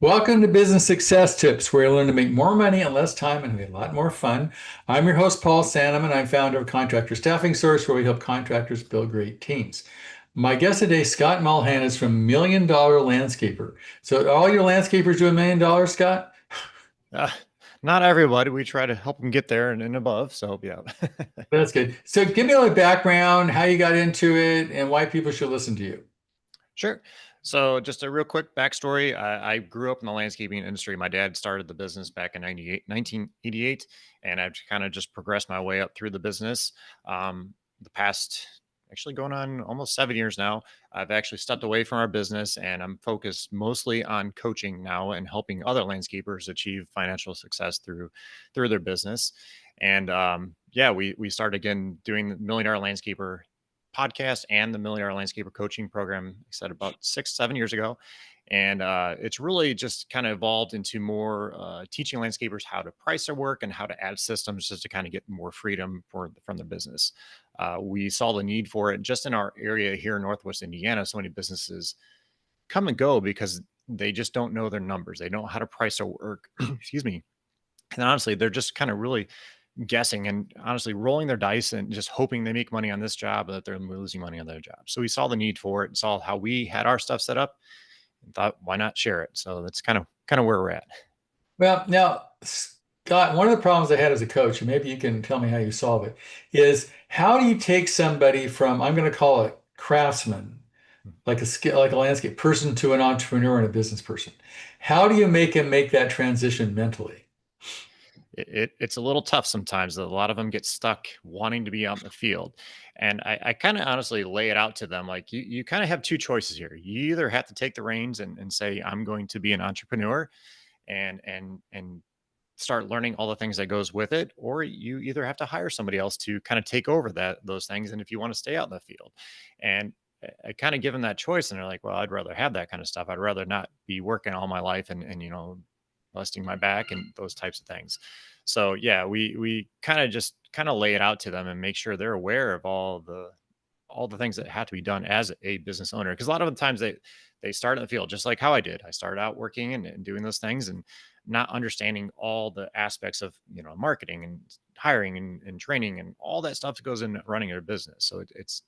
Welcome to Business Success Tips, where you learn to make more money in less time and have a lot more fun. I'm your host, Paul Sanneman. I'm founder of Contractor Staffing Source, where we help contractors build great teams. My guest today, Scott Molchan, is from Million Dollar Landscaper. So, all your landscapers do $1 million, Scott? Uh, Not everybody. We try to help them get there and above. So yeah. That's good. So, give me a little background, how you got into it, and why people should listen to you. Sure. So just a real quick backstory. I grew up in the landscaping industry. My dad started the business back in 1988, and I've kind of just progressed my way up through the business. The past, actually going on almost 7 years now, I've actually stepped away from our business and I'm focused mostly on coaching now and helping other landscapers achieve financial success through their business. And yeah, we started again doing the Million Dollar Landscaper podcast and the Million Dollar Landscaper coaching program, like I said, about 6, 7 years ago. And it's really just kind of evolved into more teaching landscapers how to price their work and how to add systems just to kind of get more freedom from the business. We saw the need for it just in our area here in Northwest Indiana. So many businesses come and go because they just don't know their numbers. They don't know how to price their work. Excuse me. And honestly, they're just kind of really guessing and honestly rolling their dice and just hoping they make money on this job, that they're losing money on their job. So we saw the need for it and saw how we had our stuff set up and thought, why not share it? So that's kind of where we're at. Well, now, Scott, one of the problems I had as a coach, and maybe you can tell me how you solve it, is how do you take somebody from, I'm going to call it craftsman, like a skill, like a landscape person, to an entrepreneur and a business person? How do you make him make that transition mentally? It's a little tough sometimes. A lot of them get stuck wanting to be out in the field. And I kind of honestly lay it out to them like you kind of have two choices here. You either have to take the reins and say, I'm going to be an entrepreneur and start learning all the things that goes with it, or you either have to hire somebody else to kind of take over those things, and if you want to stay out in the field. And I kind of give them that choice, and they're like, well, I'd rather have that kind of stuff. I'd rather not be working all my life and busting my back and those types of things. So yeah, we kind of lay it out to them and make sure they're aware of all the things that have to be done as a business owner, because a lot of the times they start in the field just like how I did. I started out working and doing those things and not understanding all the aspects of marketing and hiring and training and all that stuff that goes into running a business. So it's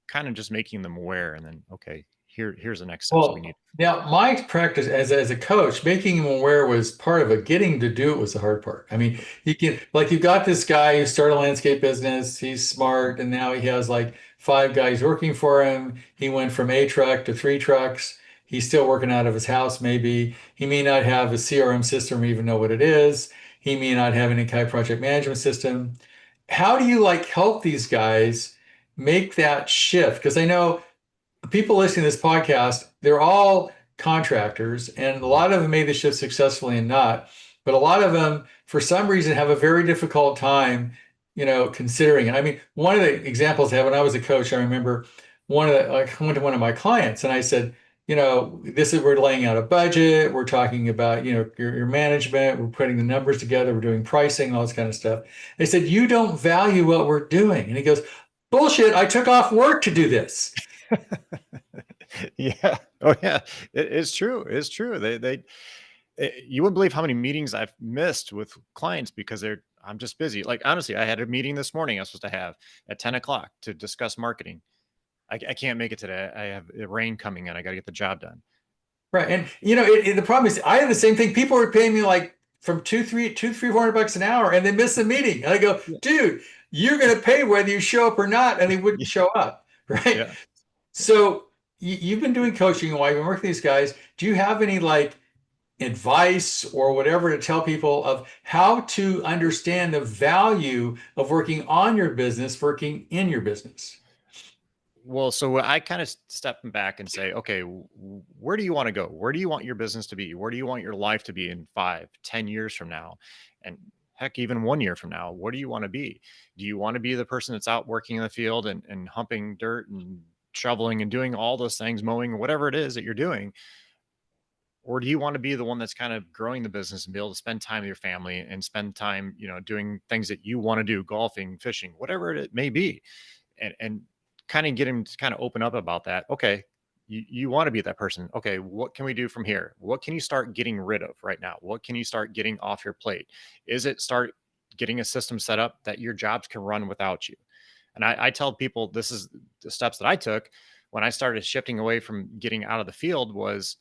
kind of just making them aware, and then okay, here's the next steps we need. Well, now my practice as a coach, making him aware was part of it. Getting to do it was the hard part. I mean, you can like you've got this guy who started a landscape business. He's smart, and now he has like five guys working for him. He went from a truck to three trucks. He's still working out of his house, maybe. He may not have a CRM system or even know what it is. He may not have any kind of project management system. How do you like help these guys make that shift? Because I know people listening to this podcast, they're all contractors, and a lot of them made the shift successfully and not. But a lot of them, for some reason, have a very difficult time, considering it. I mean, one of the examples I had when I was a coach, I remember I went to one of my clients and I said, we're laying out a budget, we're talking about, your management, we're putting the numbers together, we're doing pricing, all this kind of stuff. They said, you don't value what we're doing. And he goes, bullshit, I took off work to do this. Yeah. Oh yeah. It's true. It's true. You wouldn't believe how many meetings I've missed with clients because I'm just busy. Like honestly, I had a meeting this morning I was supposed to have at 10 o'clock to discuss marketing. I can't make it today. I have rain coming in. I got to get the job done. Right. And the problem is I have the same thing. People are paying me like from two, three, $400 an hour and they miss the meeting. And I go, Yeah. dude, you're going to pay whether you show up or not. And they wouldn't show up. Right. Yeah. So you've been doing coaching while you've been working with these guys. Do you have any like advice or whatever to tell people of how to understand the value of working on your business, working in your business? Well, so I kind of step back and say, okay, where do you want to go? Where do you want your business to be? Where do you want your life to be in 5, 10 years from now? And heck, even 1 year from now, what do you want to be? Do you want to be the person that's out working in the field and humping dirt and shoveling and doing all those things, mowing, or whatever it is that you're doing? Or do you want to be the one that's kind of growing the business and be able to spend time with your family and spend time, doing things that you want to do, golfing, fishing, whatever it may be, and kind of get him to kind of open up about that. Okay, you want to be that person. Okay, what can we do from here? What can you start getting rid of right now? What can you start getting off your plate? Is it start getting a system set up that your jobs can run without you? And I tell people this is the steps that I took when I started shifting away from getting out of the field was,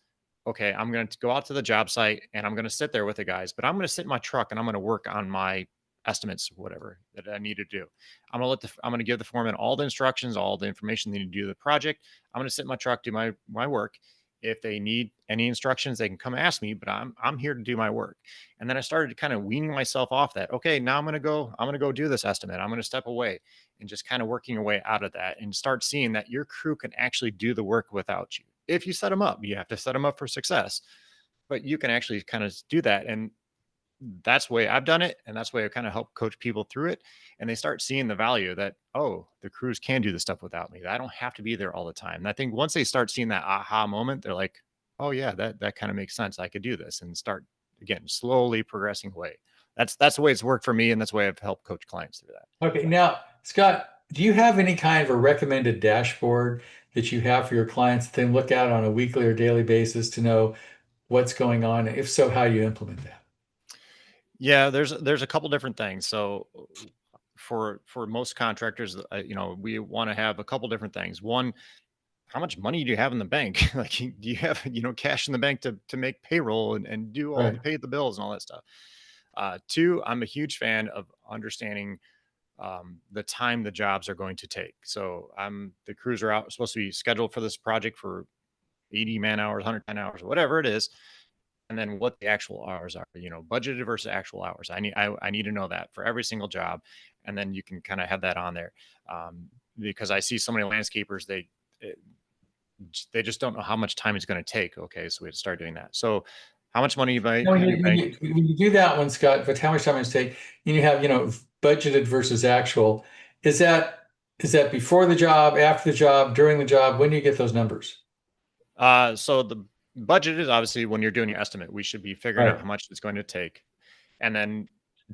okay, I'm going to go out to the job site and I'm going to sit there with the guys, but I'm going to sit in my truck and I'm going to work on my estimates, whatever that I need to do. I'm going to give the foreman all the instructions, all the information they need to do the project. I'm going to sit in my truck, do my work. If they need any instructions, they can come ask me, but I'm here to do my work. And then I started kind of weaning myself off that. Okay, now I'm going to go do this estimate. I'm going to step away and just kind of working your way out of that and start seeing that your crew can actually do the work without you. If you set them up, you have to set them up for success, but you can actually kind of do that. And that's the way I've done it. And that's the way I kind of help coach people through it. And they start seeing the value that, oh, the crews can do the stuff without me. I don't have to be there all the time. And I think once they start seeing that aha moment, they're like, oh yeah, that kind of makes sense. I could do this and start again, slowly progressing away. That's the way it's worked for me. And that's the way I've helped coach clients through that. Okay, now, Scott, do you have any kind of a recommended dashboard that you have for your clients that they look at on a weekly or daily basis to know what's going on? If so, how you implement that? Yeah, there's a couple different things. So for most contractors, we want to have a couple different things. One, how much money do you have in the bank? Like, do you have cash in the bank to make payroll and do all the Right. pay the bills and all that stuff? Two, I'm a huge fan of understanding the time the jobs are going to take. So the crews are out supposed to be scheduled for this project for 80 man hours, 110 hours, whatever it is, and then what the actual hours are, budgeted versus actual hours. I need to know that for every single job, and then you can kind of have that on there, because I see so many landscapers they just don't know how much time it's going to take. Okay, so we have to start doing that. So, how much money you buy Now, when in you, your when bank? you, when you do that one, Scott, but how much time it take, and you have, budgeted versus actual, is that is that before the job, after the job, during the job? When do you get those numbers? So the budget is obviously when you're doing your estimate, we should be figuring out Right. how much it's going to take. And then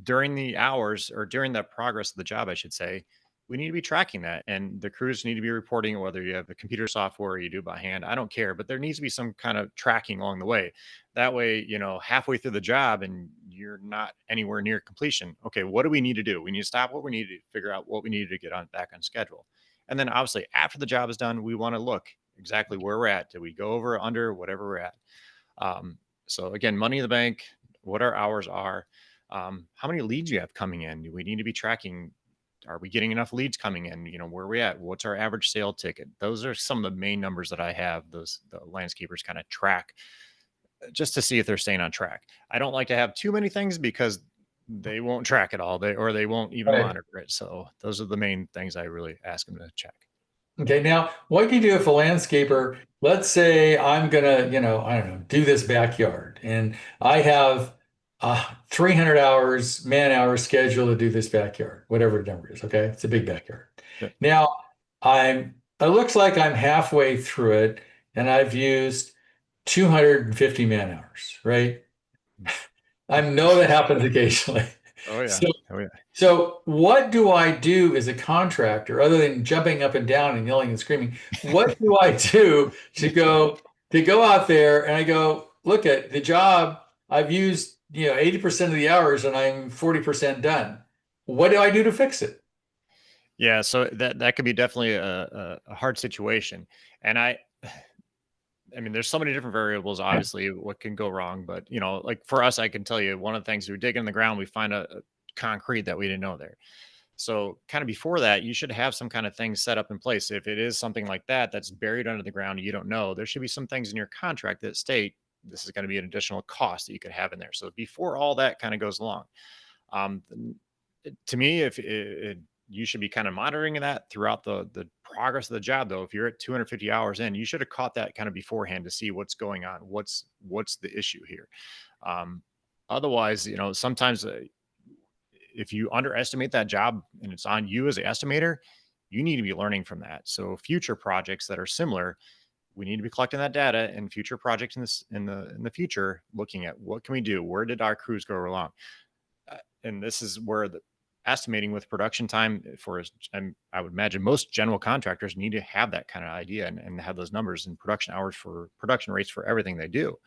during the hours or during the progress of the job, I should say, we need to be tracking that. And the crews need to be reporting whether you have the computer software or you do by hand. I don't care, but there needs to be some kind of tracking along the way. That way, halfway through the job and you're not anywhere near completion. Okay, what do we need to do? We need to stop what we need to figure out what we need to get on back on schedule. And then obviously after the job is done, we want to look exactly where we're at. Did we go over or under whatever we're at? Um, so again, money in the bank, what our hours are, how many leads you have coming in. Do we need to be tracking? Are we getting enough leads coming in? Where are we at? What's our average sale ticket? Those are some of the main numbers that I have. The landscapers kind of track just to see if they're staying on track. I don't like to have too many things because they won't track it all. They won't even Right. monitor it. So those are the main things I really ask them to check. Okay, now what do you do if a landscaper, let's say I'm gonna, I don't know, do this backyard and I have 300 hours, man hours scheduled to do this backyard, whatever the number is. Okay, it's a big backyard. Yep. Now it looks like I'm halfway through it and I've used 250 man hours, right? I know that happens occasionally. Oh yeah. So Oh yeah. so, what do I do as a contractor other than jumping up and down and yelling and screaming? What do I do to go out there and I go, look at the job, I've used, 80% of the hours and I'm 40% done. What do I do to fix it? Yeah, so that could be definitely a hard situation, and I mean, there's so many different variables. Obviously, what can go wrong, but like for us, I can tell you one of the things we dig in the ground, we find a concrete that we didn't know there. So, kind of before that, you should have some kind of thing set up in place. If it is something like that that's buried under the ground, and you don't know, there should be some things in your contract that state this is going to be an additional cost that you could have in there. So, before all that kind of goes along, um, to me, if you should be kind of monitoring that throughout the progress of the job. Though, if you're at 250 hours in, you should have caught that kind of beforehand to see what's going on, what's the issue here. Um, Otherwise, sometimes if you underestimate that job and it's on you as an estimator, you need to be learning from that. So future projects that are similar, we need to be collecting that data and future projects in the future, looking at what can we do, where did our crews go wrong, and this is where estimating with production time for, and I would imagine most general contractors need to have that kind of idea and have those numbers and production hours for production rates for everything they do.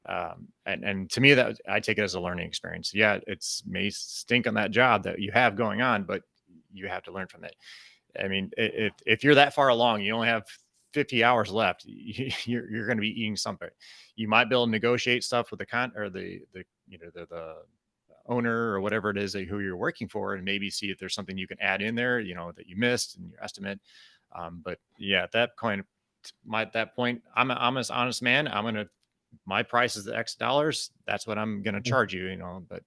And to me, that I take it as a learning experience. Yeah, it's may stink on that job that you have going on, but you have to learn from it. I mean, if you're that far along, you only have 50 hours left, you're going to be eating something. You might be able to negotiate stuff with the con or the the owner or whatever it is that who you're working for, and maybe see if there's something you can add in there, that you missed in your estimate. But yeah, at that point, I'm an honest man. My price is the X dollars. That's what I'm going to charge you, but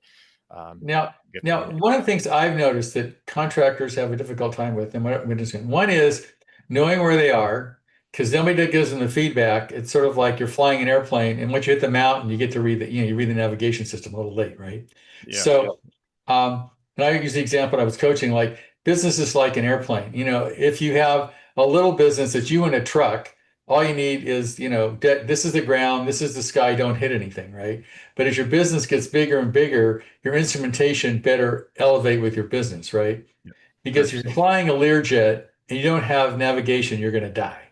um, Now, get the now, idea. one of the things I've noticed that contractors have a difficult time with, and what I'm just saying, one is knowing where they are, because nobody that gives them the feedback. It's sort of like you're flying an airplane, and once you hit the mountain, you get to read you read the navigation system a little late, right? Yeah. So, and I use the example I was coaching, like business is like an airplane. If you have a little business that you in a truck, all you need is, this is the ground, this is the sky, don't hit anything, right? But as your business gets bigger and bigger, your instrumentation better elevate with your business, right? Yeah. Because if 100%. you're flying a Learjet and you don't have navigation, you're going to die,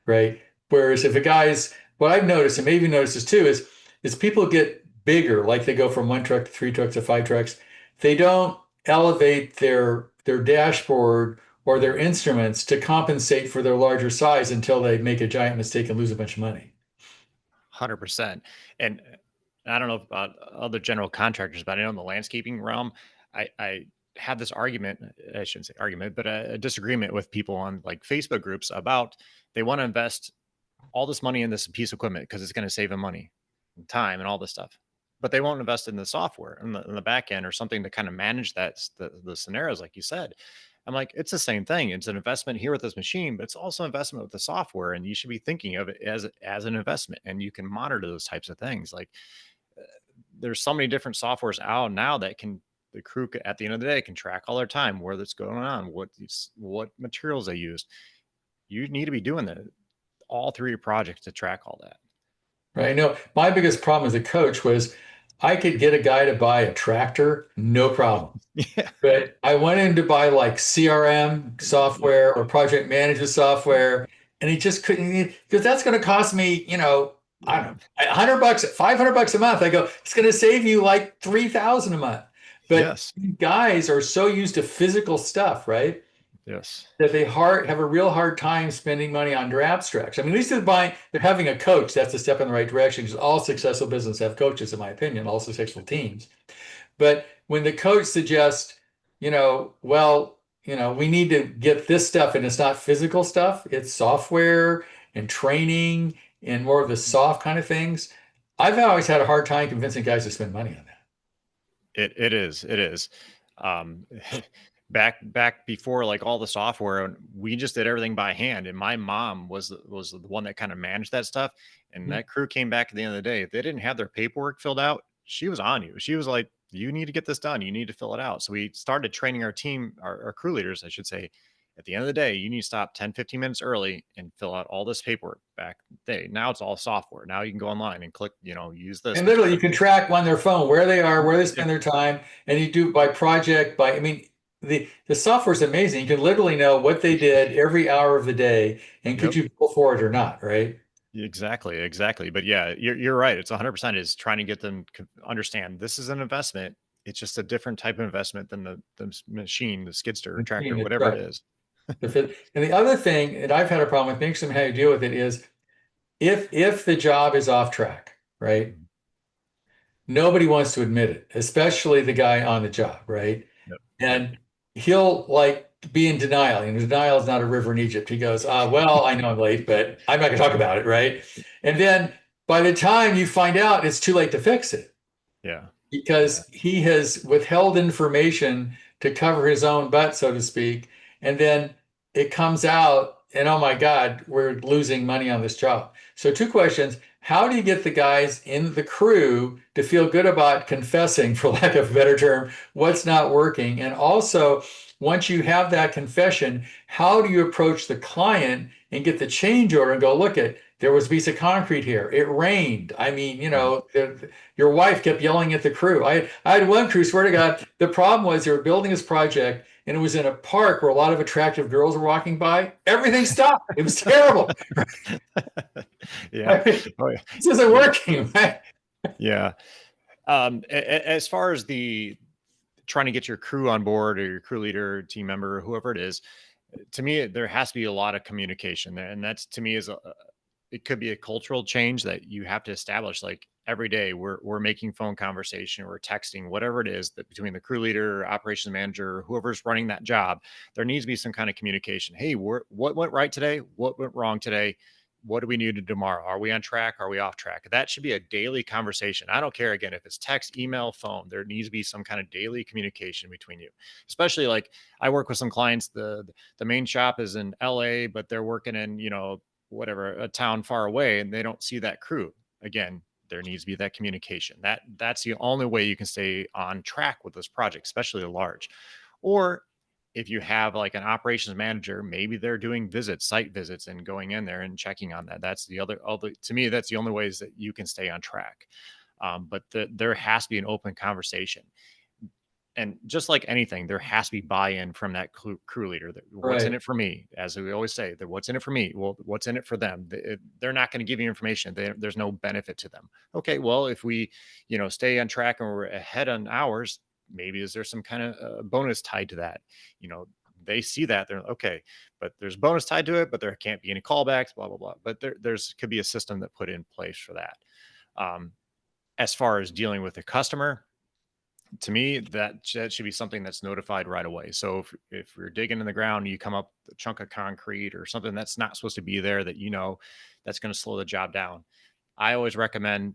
right? Whereas if a guy's, what I've noticed, and maybe you noticed this too, is people get bigger, like they go from one truck to three trucks to five trucks. They don't elevate their dashboard or their instruments to compensate for their larger size until they make a giant mistake and lose a bunch of money. 100%. And I don't know about other general contractors, but I know in the landscaping realm, I have this argument, I shouldn't say argument, but a disagreement with people on like Facebook groups about they want to invest all this money in this piece of equipment because it's going to save them money and time and all this stuff. But they won't invest in the software in the back end or something to kind of manage the scenarios, like you said. I'm like, it's the same thing. It's an investment here with this machine, but it's also investment with the software, and you should be thinking of it as an investment. And you can monitor those types of things. Like there's so many different softwares out now that can the crew at the end of the day can track all their time, where that's going on, what materials they used. You need to be doing that all through your projects to track all that. Right. No, my biggest problem as a coach was I could get a guy to buy a tractor, no problem. Yeah. But I went in to buy like CRM Yep. software or project management software, and he just couldn't, because that's going to cost me, I don't know, $100, $500 a month. I go, it's going to save you like 3,000 a month. But Yes. guys are so used to physical stuff, right? Yes. That they have a real hard time spending money on their abstracts. I mean, at least they're having a coach. That's a step in the right direction because all successful businesses have coaches, in my opinion, all successful teams. But when the coach suggests, we need to get this stuff and it's not physical stuff, it's software and training and more of the soft kind of things. I've always had a hard time convincing guys to spend money on that. It is. Um, back before like all the software, and we just did everything by hand. And my mom was the one that kind of managed that stuff. And Mhm. that crew came back at the end of the day. If they didn't have their paperwork filled out, she was on you. She was like, "You need to get this done. You need to fill it out." So we started training our team, our crew leaders, I should say. At the end of the day, you need to stop 10, 15 minutes early and fill out all this paperwork back day. Now it's all software. Now you can go online and click, use this And literally, material. you can track on their phone where they are, where they Yeah. spend their time, and you do by project, I mean, the software is amazing. You can literally know what they did every hour of the day, and could Yep. you bill for it or not, right? Exactly. But yeah, you're right. It's 100% is trying to get them to understand this is an investment. It's just a different type of investment than the machine, the skidster or tractor, It's whatever it right. is. And the other thing that I've had a problem with, makes them how you deal with it is if the job is off track, right? Mhm. Nobody wants to admit it, especially the guy on the job, right? Yep. Yep. And he'll like be in denial. Denial is not a river in Egypt. He goes, well, I know I'm late, but I'm not going to talk about it, right? And then by the time you find out, it's too late to fix it Yeah. Yeah. because he has withheld information to cover his own butt, so to speak. And then it comes out, and oh my God, we're losing money on this job. So, two questions. How do you get the guys in the crew to feel good about confessing, for lack of a better term, what's not working? And also, once you have that confession, how do you approach the client and get the change order and go, look at, There was a piece of concrete here. It rained. I mean, Mhm. your wife kept yelling at the crew. I had one crew, swear to God, the problem was they were building this project and it was in a park where a lot of attractive girls were walking by. Everything stopped. It was terrible. Yeah. I mean, Oh, yeah. this isn't Yeah. working, right? Yeah. As far as the trying to get your crew on board or your crew leader, team member, whoever it is, to me, there has to be a lot of communication there. And that's to me is it could be a cultural change that you have to establish. Like every day we're making phone conversation or texting, whatever it is that between the crew leader, operations manager, whoever's running that job, there needs to be some kind of communication. Hey, what went right today? What went wrong today? What do we need to do tomorrow? Are we on track? Are we off track? That should be a daily conversation. I don't care again if it's text, email, phone. There needs to be some kind of daily communication between you. Especially like I work with some clients. The main shop is in LA, but they're working in, whatever, a town far away, and they don't see that crew. Again, there needs to be that communication. That's the only way you can stay on track with this project, especially large. Or if you have like an operations manager, maybe they're doing visits, site visits, and going in there and checking on that. That's the other to me, that's the only ways that you can stay on track. But there has to be an open conversation. And just like anything, there has to be buy-in from that crew leader. That what's in Right. it for me, as we always say, that what's in it for me. Well, what's in it for them? They're not going to give you information. There's no benefit to them. Okay, well, if we, stay on track and we're ahead on hours, maybe is there some kind of bonus tied to that? You know, they see that they're okay, but there's bonus tied to it, but there can't be any callbacks, blah blah blah. But there's could be a system that put in place for that. Um, as far as dealing with the customer, to me that should be something that's notified right away. So if you're digging in the ground, you come up a chunk of concrete or something that's not supposed to be there, that that's going to slow the job down. I always recommend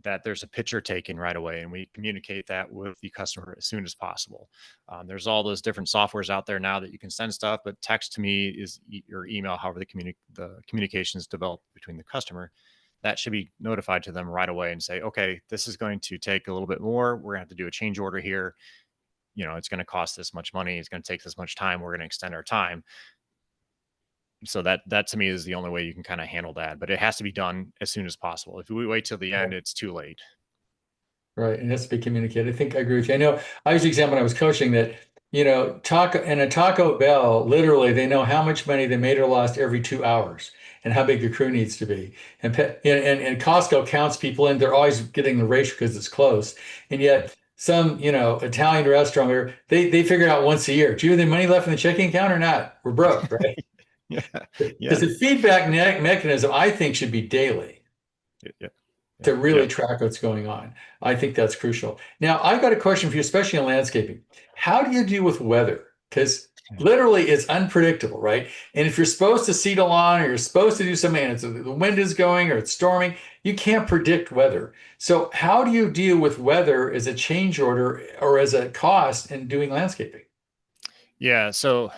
that there's a picture taken right away, and we communicate that with the customer as soon as possible. There's all those different softwares out there now that you can send stuff, but text to me is or email, however the communication is developed between the customer, that should be notified to them right away and say, okay, this is going to take a little bit more. We're going to have to do a change order here. It's going to cost this much money. It's going to take this much time. We're going to extend our time. So that to me is the only way you can kind of handle that. But it has to be done as soon as possible. If we wait till the end, it's too late. Right. And it has to be communicated. I think I agree with you. I know I used the example when I was coaching that, taco in a Taco Bell, literally they know how much money they made or lost every 2 hours and how big the crew needs to be. And Costco counts people in, they're always getting the ratio because it's close. And yet some, Italian restaurant where they figure out once a year, do you have any money left in the checking account or not? We're broke, right? Yeah. Because Yeah. the feedback mechanism, I think, should be daily Yeah. Yeah. to really Yep. track what's going on. I think that's crucial. Now, I've got a question for you, especially in landscaping. How do you deal with weather? Because literally it's unpredictable, right? And if you're supposed to seed a lawn or you're supposed to do something and the wind is going or it's storming, you can't predict weather. So how do you deal with weather as a change order or as a cost in doing landscaping? Yeah. So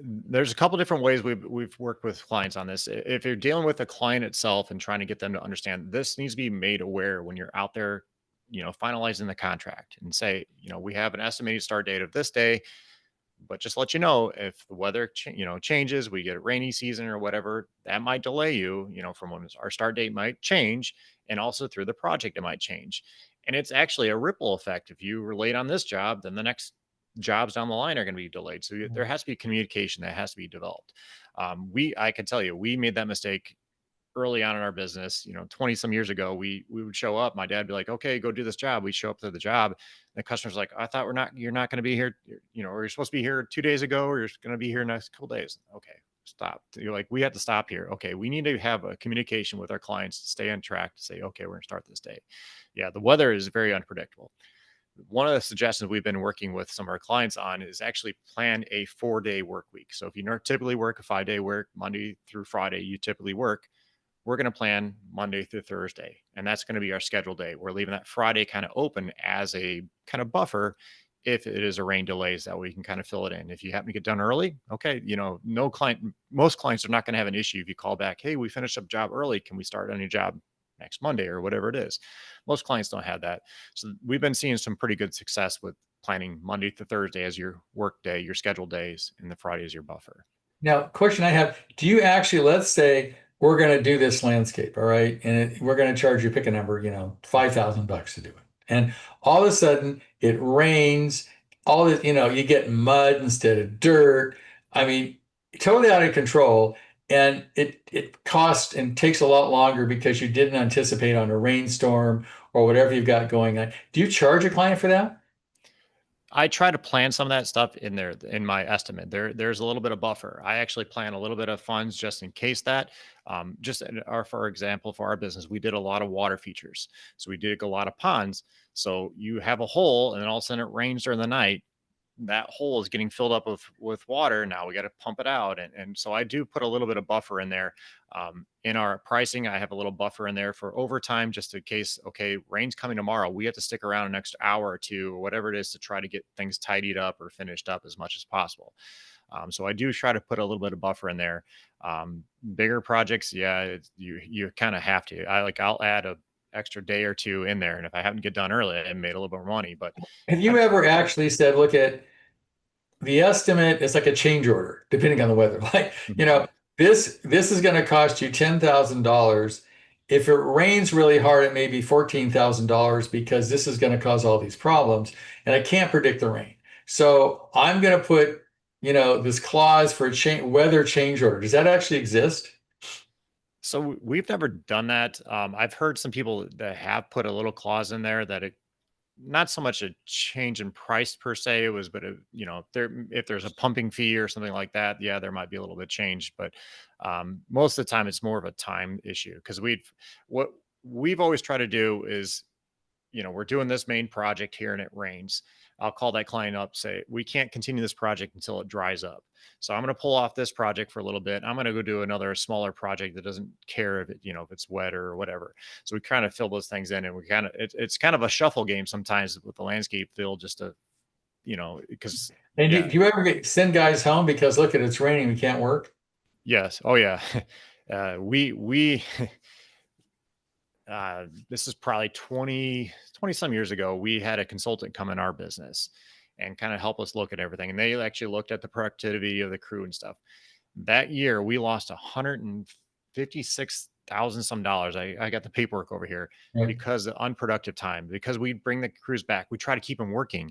there's a couple different ways we've worked with clients on this. If you're dealing with a client itself and trying to get them to understand, this needs to be made aware when you're out there, finalizing the contract, and say, we have an estimated start date of this day, but just let you know, if the weather changes, we get a rainy season or whatever, that might delay you, from when our start date might change, and also through the project it might change. And it's actually a ripple effect. If you were late on this job, then the next jobs down the line are going to be delayed. So there has to be communication that has to be developed. I can tell you, we made that mistake early on in our business, 20 some years ago. We would show up, my dad would be like, okay, go do this job. We show up to the job. The customer's like, I thought you're not going to be here, or you're supposed to be here 2 days ago, or you're going to be here next couple days. Okay, stop. You're like, we have to stop here. Okay, we need to have a communication with our clients to stay on track, to say, okay, we're going to start this day. Yeah, the weather is very unpredictable. One of the suggestions we've been working with some of our clients on is actually plan a 4-day work week. So if you typically work a 5-day work, Monday through Friday, you typically work, we're going to plan Monday through Thursday, and that's going to be our scheduled day. We're leaving that Friday kind of open as a kind of buffer if it is a rain delays, that we can kind of fill it in. If you happen to get done early, okay, most clients are not going to have an issue if you call back, hey, we finished up job early, can we start on your job next Monday or whatever it is. Most clients don't have that. So we've been seeing some pretty good success with planning Monday to Thursday as your work day, your scheduled days, and the Friday is your buffer. Now, question I have, do you actually, let's say we're going to do this landscape, all right, and we're going to charge you, pick a number, $5,000 to do it. And all of a sudden it rains, all this, you get mud instead of dirt. I mean, totally out of control. And it costs and takes a lot longer because you didn't anticipate on a rainstorm or whatever you've got going on. Do you charge a client for that? I try to plan some of that stuff in there in my estimate. There's a little bit of buffer. I actually plan a little bit of funds just in case that. For example, for our business, we did a lot of water features. So we did a lot of ponds. So you have a hole, and then all of a sudden it rains during the night. That hole is getting filled up with water. Now we got to pump it out, and so I do put a little bit of buffer in there. In our pricing, I have a little buffer in there for overtime, just in case. Okay, rain's coming tomorrow. We have to stick around an extra hour or two, or whatever it is, to try to get things tidied up or finished up as much as possible. So I do try to put a little bit of buffer in there. Bigger projects, yeah, you kind of have to. I'll add a extra day or two in there, and if I happen to get done early, I made a little bit more money. But Have you ever actually said, look at the estimate is like a change order, depending on the weather. Like, this is going to cost you $10,000. If it rains really hard, it may be $14,000 because this is going to cause all these problems, and I can't predict the rain. So I'm going to put, this clause for a weather change order. Does that actually exist? So we've never done that. I've heard some people that have put a little clause in there that it not so much a change in price per se. It was, but if there's a pumping fee or something like that, yeah, there might be a little bit change. But most of the time, it's more of a time issue because what we've always tried to do is, we're doing this main project here and it rains. I'll call that client up, say, we can't continue this project until it dries up. So I'm going to pull off this project for a little bit. I'm going to go do another smaller project that doesn't care if if it's wet or whatever. So we kind of fill those things in, and it's kind of a shuffle game sometimes with the landscape field, just to, because And do, yeah, do you ever send guys home because look at it's raining, we can't work? yes, oh yeah, we this is probably 20 some years ago. We had a consultant come in our business and kind of help us look at everything. And they actually looked at the productivity of the crew and stuff. That year, we lost 156,000 some dollars. I got the paperwork over here Right. because of unproductive time, because we bring the crews back. We try to keep them working,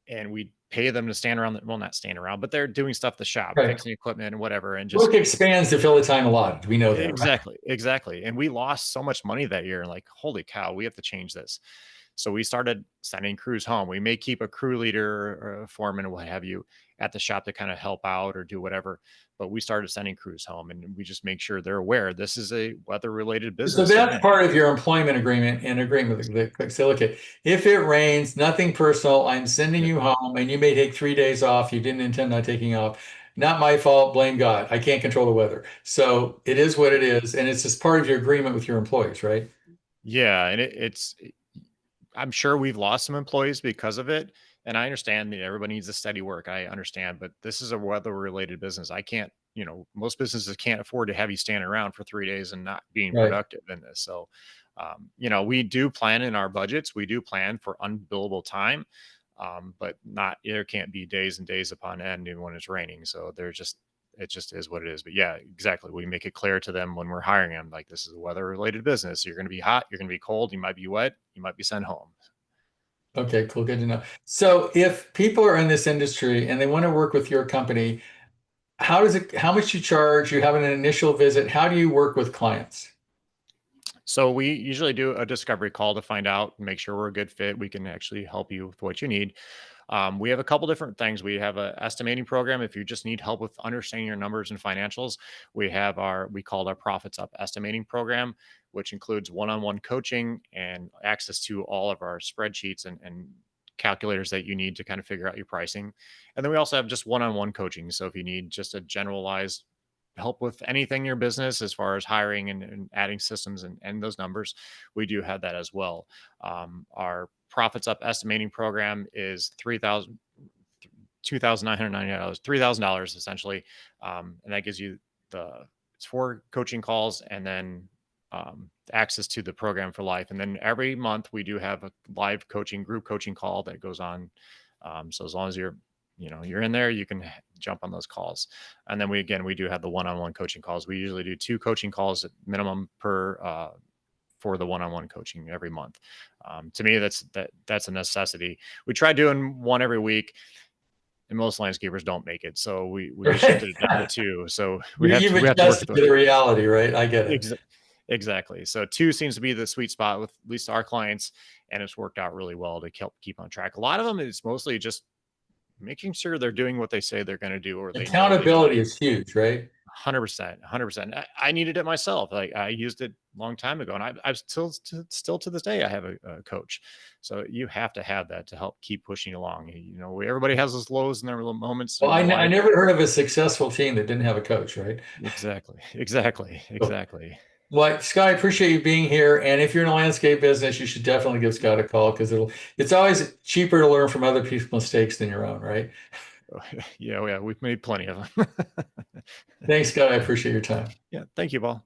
and we pay them to stand around. Well, not stand around, but they're doing stuff at the shop, Right. fixing equipment and whatever. And just Work expands to fill the time allotted. We know that, right? exactly, exactly. And we lost so much money that year. And like, holy cow, we have to change this. So we started sending crews home. We may keep a crew leader or a foreman or what have you at the shop to kind of help out or do whatever. But we started sending crews home, and we just make sure they're aware this is a weather related So business that's again. part of your employment agreement and agreement with the click. Say, look, if it rains, nothing personal, I'm sending Yep. you home and you may take 3 days off. You didn't intend on taking off. Not my fault, blame God. I can't control the weather. So it is what it is. And it's just part of your agreement with your employees, right? Yeah. And I'm sure we've lost some employees because of it. And I understand that everybody needs a steady work. I understand, but this is a weather related business. I can't, most businesses can't afford to have you standing around for 3 days and not being Right. productive in this. So, we do plan in our budgets. We do plan for unbillable time, but not, there can't be days and days upon end even when it's raining. So it just is what it is. But yeah, exactly. We make it clear to them when we're hiring them, like, this is a weather related business. You're going to be hot. You're going to be cold. You might be wet. You might be sent home. Okay, cool. Good to know. So if people are in this industry and they want to work with your company, how much you charge? You have an initial visit. How do you work with clients? So we usually do a discovery call to find out, make sure we're a good fit. We can actually help you with what you need. We have a couple different things. We have a estimating program. If you just need help with understanding your numbers and financials, we call our Profits Up estimating program, which includes one-on-one coaching and access to all of our spreadsheets and calculators that you need to kind of figure out your pricing. And then we also have just one-on-one coaching. So if you need just a generalized help with anything in your business as far as hiring and adding systems and those numbers, we do have that as well. Our Profits Up estimating program is $2,990, $3,000 essentially. And that gives you it's 4 coaching calls, and then access to the program for life. And then every month we do have a live group coaching call that goes on. So as long as you're you're in there, you can jump on those calls. And then we do have the one-on-one coaching calls. We usually do 2 coaching calls at minimum per for the one-on-one coaching every month. To me, that's a necessity. We try doing one every week, and most landscapers don't make it, so we Right. shifted it down to 2. So You've we have to work adjusted with to the reality, right? I get it. exactly. So 2 seems to be the sweet spot with at least our clients, and it's worked out really well to keep on track. A lot of them, it's mostly just making sure they're doing what they say they're going to do, or they know they should Accountability be. is huge, right? 100%, 100%. I needed it myself. Like, I used it a long time ago, and I've still to this day, I have a coach. So you have to have that to help keep pushing along. Everybody has those lows and their little moments Well, in their I life. never heard of a successful team that didn't have a coach, right? Exactly, exactly, So, exactly. well, Scott, I appreciate you being here. And if you're in a landscape business, you should definitely give Scott a call because it's always cheaper to learn from other people's mistakes than your own, right? Yeah, we've made plenty of them. Thanks, Scott. I appreciate your time. Yeah, thank you, Paul.